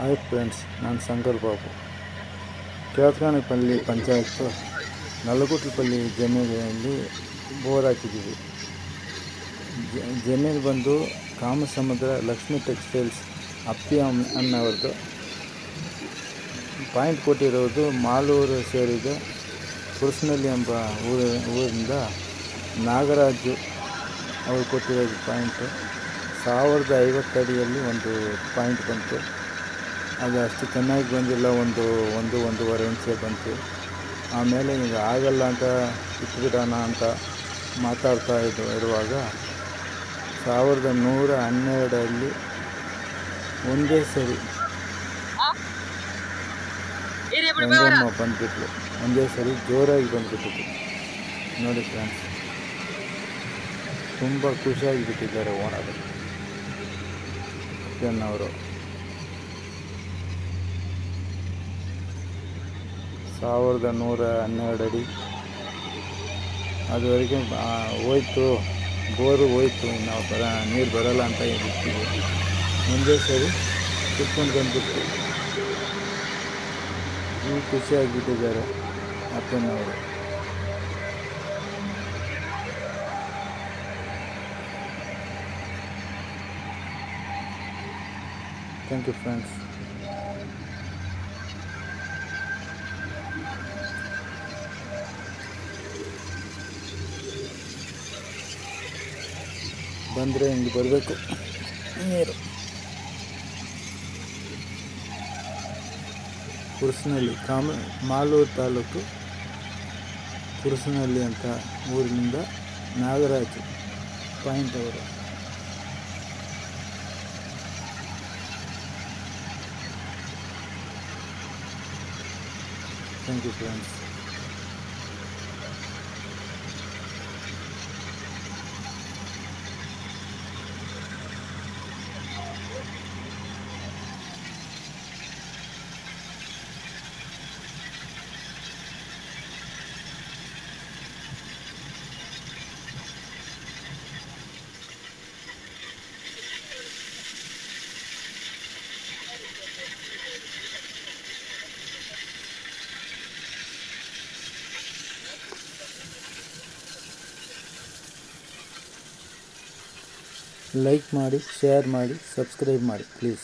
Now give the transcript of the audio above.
Hi friends, ನಾನು ಶಂಕರ್ ಬಾಬು. ಕೇತ್ಗಾನಪಲ್ಲಿ ಪಂಚಾಯತ್ತು ನಲಗುಟ್ಲಪಲ್ಲಿ ಜಮೀನಲ್ಲಿ bore ಹಾಕಿದ್ದೀವಿ. ಜಮೀನು ಬಂದು ಕಾಮಸಮುದ್ರ ಲಕ್ಷ್ಮಿ ಟೆಕ್ಸ್ಟೈಲ್ಸ್ ಅಪ್ಪಿ ಅನ್ನೋರದ್ದು. ಪಾಯಿಂಟ್ ಕೊಟ್ಟಿರೋದು ಮಾಲೂರು ಸೇರಿದ ಕುರ್ಸ್ನಳ್ಳಿ ಎಂಬ ಊರಿಂದ ನಾಗರಾಜು ಅವರು ಕೊಟ್ಟಿರೋದು ಪಾಯಿಂಟು. 1050 ಅಡಿಯಲ್ಲಿ ಒಂದು ಪಾಯಿಂಟ್ ಬಂತು. ಅದು ಅಷ್ಟು ಚೆನ್ನಾಗಿ ಬಂದಿಲ್ಲ, ಒಂದೂವರೆ ಇಂಚೆ ಬಂತು. ಆಮೇಲೆ ಈಗ ಆಗಲ್ಲ ಅಂತ ಇಟ್ಬಿಡೋಣ ಅಂತ ಮಾತಾಡ್ತಾ ಇರುವಾಗ 1112 ಒಂದೇ ಸರಿ ಗಂಗಮ್ಮ ಬಂದುಬಿಟ್ಲು. ಒಂದೇ ಸರಿ ಜೋರಾಗಿ ಬಂದುಬಿಟ್ಟಿತ್ತು. ನೋಡಿ ಫ್ರೆಂಡ್ಸ್, ತುಂಬ ಖುಷಿಯಾಗಿಬಿಟ್ಟಿದ್ದಾರೆ ಓನರು ಅವರು. 1112 ಅಡಿ ಅದುವರೆಗೆ ಹೋಯ್ತು, ಬೋರು ಹೋಯ್ತು, ನಾವು ನೀರು ಬರೋಲ್ಲ ಅಂತ ಇರ್ತೀವಿ. ಒಂದೇ ಸರಿ ಕಿತ್ಕೊಂಡು ಬಂದುಬಿಟ್ಟು ಖುಷಿಯಾಗಿಬಿಟ್ಟಿದ್ದಾರೆ ಅಪ್ಪನವರು. Thank you friends. ಬಂದರೆ ಹಿಂಗೆ ಬರಬೇಕು ನೀರು. ಕುರ್ಸ್ನಳ್ಳಿ ಮಾಲೂರು ತಾಲೂಕು ಕುರ್ಸ್ನಳ್ಳಿ ಅಂತ ಊರಿನಿಂದ ನಾಗರಾಜು ಪಾಯಿಂಟ್ ಅವರು. Thank you friends. ಲೈಕ್ ಮಾಡಿ, ಶೇರ್ ಮಾಡಿ, ಸಬ್ಸ್ಕ್ರೈಬ್ ಮಾಡಿ ಪ್ಲೀಸ್.